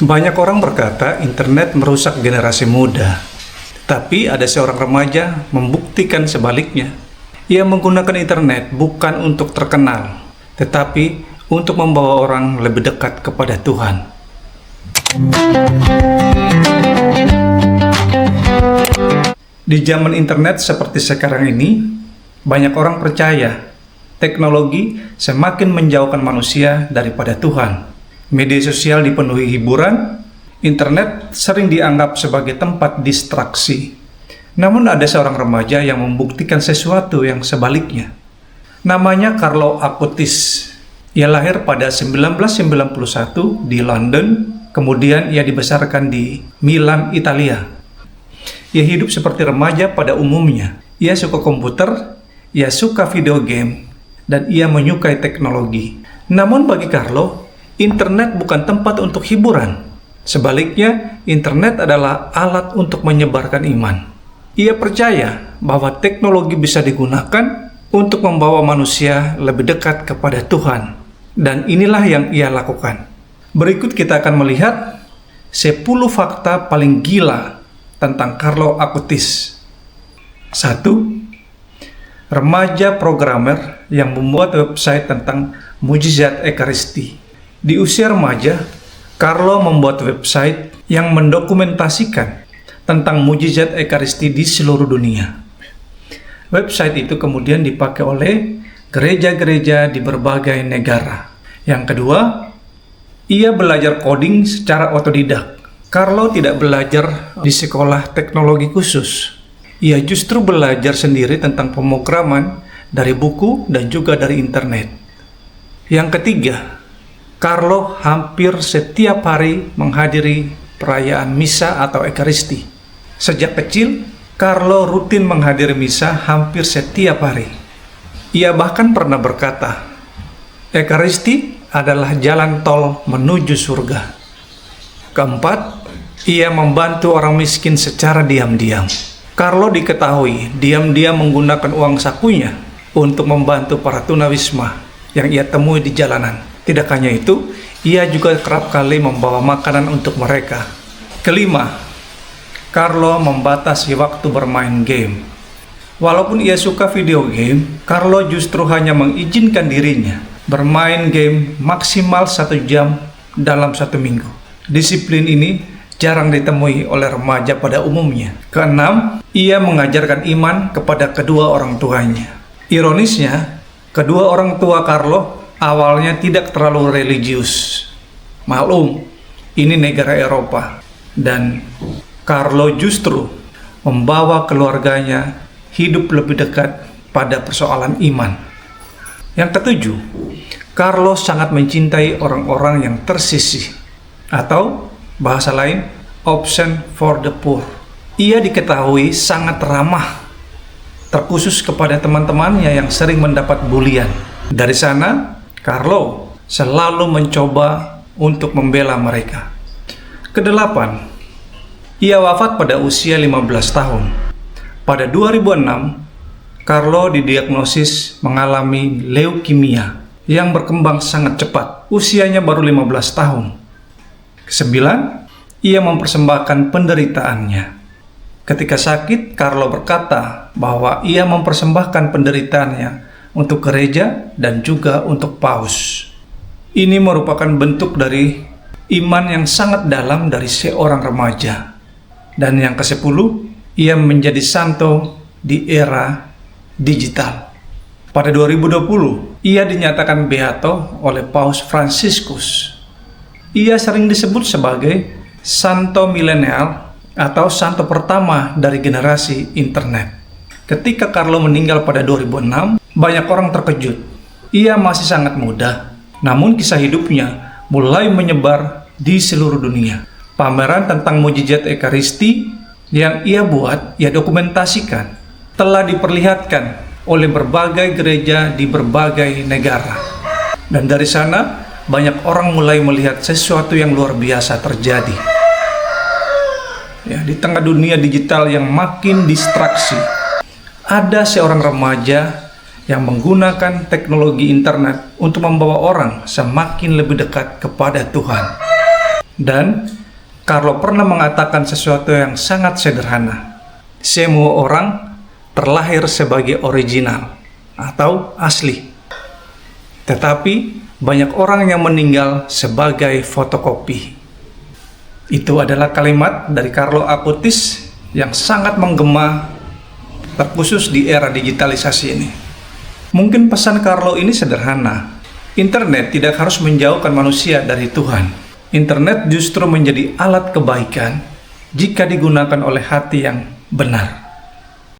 Banyak orang berkata internet merusak generasi muda, tapi ada seorang remaja membuktikan sebaliknya. Ia menggunakan internet bukan untuk terkenal, tetapi untuk membawa orang lebih dekat kepada Tuhan. Di zaman internet seperti sekarang ini, banyak orang percaya teknologi semakin menjauhkan manusia daripada Tuhan. Media sosial dipenuhi hiburan, internet sering dianggap sebagai tempat distraksi. Namun ada seorang remaja yang membuktikan sesuatu yang sebaliknya. Namanya Carlo Acutis. Ia lahir pada 1991 di London, kemudian ia dibesarkan di Milan, Italia. Ia hidup seperti remaja pada umumnya. Ia suka komputer, ia suka video game, dan ia menyukai teknologi. Namun bagi Carlo, internet bukan tempat untuk hiburan. Sebaliknya, internet adalah alat untuk menyebarkan iman. Ia percaya bahwa teknologi bisa digunakan untuk membawa manusia lebih dekat kepada Tuhan. Dan inilah yang ia lakukan. Berikut kita akan melihat 10 fakta paling gila tentang Carlo Acutis. 1. Remaja programmer yang membuat website tentang mujizat Ekaristi. Di usia remaja, Carlo membuat website yang mendokumentasikan tentang mujizat Ekaristi di seluruh dunia. Website itu kemudian dipakai oleh gereja-gereja di berbagai negara. Yang kedua, ia belajar coding secara otodidak. Carlo tidak belajar di sekolah teknologi khusus. Ia justru belajar sendiri tentang pemrograman dari buku dan juga dari internet. Yang ketiga, Carlo hampir setiap hari menghadiri perayaan misa atau Ekaristi. Sejak kecil, Carlo rutin menghadiri misa hampir setiap hari. Ia bahkan pernah berkata, Ekaristi adalah jalan tol menuju surga. Keempat, ia membantu orang miskin secara diam-diam. Carlo diketahui diam-diam menggunakan uang sakunya untuk membantu para tunawisma yang ia temui di jalanan. Tidak hanya itu, ia juga kerap kali membawa makanan untuk mereka. Kelima, Carlo membatasi waktu bermain game. Walaupun ia suka video game, Carlo justru hanya mengizinkan dirinya bermain game maksimal 1 jam dalam 1 minggu. Disiplin ini jarang ditemui oleh remaja pada umumnya. Keenam, ia mengajarkan iman kepada kedua orang tuanya. Ironisnya, kedua orang tua Carlo awalnya tidak terlalu religius. Maklum, ini negara Eropa. Dan Carlo justru membawa keluarganya hidup lebih dekat pada persoalan iman. Yang ketujuh, Carlo sangat mencintai orang-orang yang tersisih. Atau bahasa lain, option for the poor. Ia diketahui sangat ramah, terkhusus kepada teman-temannya yang sering mendapat bulian. Dari sana, Carlo selalu mencoba untuk membela mereka. Kedelapan, ia wafat pada usia 15 tahun. Pada 2006, Carlo didiagnosis mengalami leukemia yang berkembang sangat cepat. Usianya baru 15 tahun. Kesembilan, ia mempersembahkan penderitaannya. Ketika sakit, Carlo berkata bahwa ia mempersembahkan penderitaannya untuk gereja dan juga untuk paus. Ini merupakan bentuk dari iman yang sangat dalam dari seorang remaja. Dan yang ke-10, ia menjadi santo di era digital. Pada 2020, ia dinyatakan beato oleh Paus Fransiskus. Ia sering disebut sebagai santo milenial atau santo pertama dari generasi internet. Ketika Carlo meninggal pada 2006, banyak orang terkejut. Ia masih sangat muda, namun kisah hidupnya mulai menyebar di seluruh dunia. Pameran tentang mujizat Ekaristi yang ia buat, ia dokumentasikan, telah diperlihatkan oleh berbagai gereja di berbagai negara. Dan dari sana, banyak orang mulai melihat sesuatu yang luar biasa terjadi. Ya, di tengah dunia digital yang makin distraksi, ada seorang remaja yang menggunakan teknologi internet untuk membawa orang semakin lebih dekat kepada Tuhan. Dan Carlo pernah mengatakan sesuatu yang sangat sederhana. Semua orang terlahir sebagai original atau asli. Tetapi banyak orang yang meninggal sebagai fotokopi. Itu adalah kalimat dari Carlo Acutis yang sangat menggema, terkhusus di era digitalisasi ini. Mungkin pesan Carlo ini sederhana. Internet tidak harus menjauhkan manusia dari Tuhan. Internet justru menjadi alat kebaikan jika digunakan oleh hati yang benar.